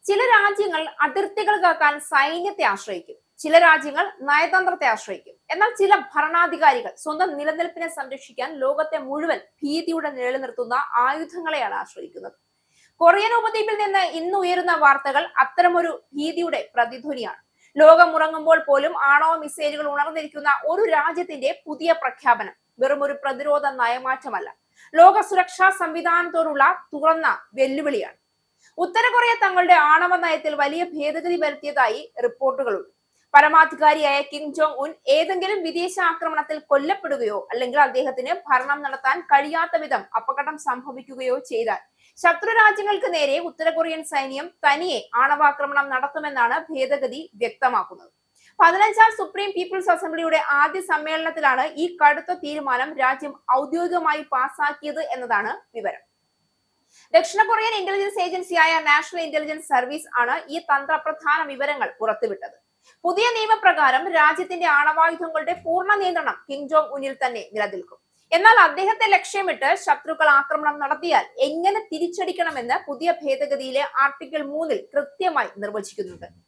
ചില രാജ്യങ്ങൾ അതിർത്തികൾ കാക്കാൻ സൈന്യത്തെ ആശ്രയിക്കും. ചില രാജ്യങ്ങൾ നയതന്ത്രത്തെ ആശ്രയിക്കും. എന്നാൽ ചില ഭരണാധികാരികൾ സ്വന്തം നിലനിൽപ്പിനെ സംരക്ഷിക്കാൻ ലോകത്തെ മുഴുവൻ ഭീതിയുടെ നിഴലിൽ നിർത്തുന്ന ആയുധങ്ങളെയാണ് ആശ്രയിക്കുന്നത്. കൊറിയൻ ഉപദ്വീപിൽ നിന്ന് ഇന്ന് ഉയരുന്ന വാർത്തകൾ അത്തരമൊരു ഭീതിയുടെ പ്രതിധ്വനിയാണ്. ലോകം ഉറങ്ങുമ്പോൾ പോലും ആണവ മിസൈലുകൾ ഉണർന്നിരിക്കുന്ന ഒരു രാജ്യത്തിന്റെ പുതിയ പ്രഖ്യാപനം വെറും ഒരു പ്രതിരോധ നയമാറ്റമല്ല, ലോക സുരക്ഷാ സംവിധാനത്തോടുള്ള തുറന്ന വെല്ലുവിളിയാണ്. ഉത്തര കൊറിയ തങ്ങളുടെ ആണവ നയത്തിൽ വലിയ ഭേദഗതി വരുത്തിയതായി റിപ്പോർട്ടുകളുണ്ട്. പരമാധികാരിയായ കിം ജോങ് ഉൻ ഏതെങ്കിലും വിദേശ ആക്രമണത്തിൽ കൊല്ലപ്പെടുകയോ അല്ലെങ്കിൽ അദ്ദേഹത്തിന് ഭരണം നടത്താൻ കഴിയാത്ത വിധം അപകടം സംഭവിക്കുകയോ ചെയ്താൽ ശത്രു രാജ്യങ്ങൾക്ക് നേരെ ഉത്തര കൊറിയൻ സൈന്യം തനിയെ ആണവാക്രമണം നടത്തുമെന്നാണ് ഭേദഗതി വ്യക്തമാക്കുന്നത്. 15ാം സുപ്രീം പീപ്പിൾസ് അസംബ്ലിയുടെ ആദ്യ സമ്മേളനത്തിലാണ് ഈ കടുത്ത തീരുമാനം രാജ്യം ഔദ്യോഗികമായി പാസാക്കിയത് എന്നതാണ് വിവരം. ദക്ഷിണ കൊറിയൻ ഇന്റലിജൻസ് ഏജൻസിയായ നാഷണൽ ഇന്റലിജൻസ് സർവീസ് ആണ് ഈ തന്ത്രപ്രധാന വിവരങ്ങൾ പുറത്തുവിട്ടത്. പുതിയ നിയമപ്രകാരം രാജ്യത്തിന്റെ ആണവായുധങ്ങളുടെ പൂർണ്ണ നിയന്ത്രണം കിം ജോങ് ഉന്നിൽ തന്നെ നിലനിൽക്കും. എന്നാൽ അദ്ദേഹത്തെ ലക്ഷ്യമിട്ട് ശത്രുക്കൾ ആക്രമണം നടത്തിയാൽ എങ്ങനെ തിരിച്ചടിക്കണമെന്ന് പുതിയ ഭേദഗതിയിലെ ആർട്ടിക്കിൾ 3 കൃത്യമായി നിർവചിക്കുന്നുണ്ട്.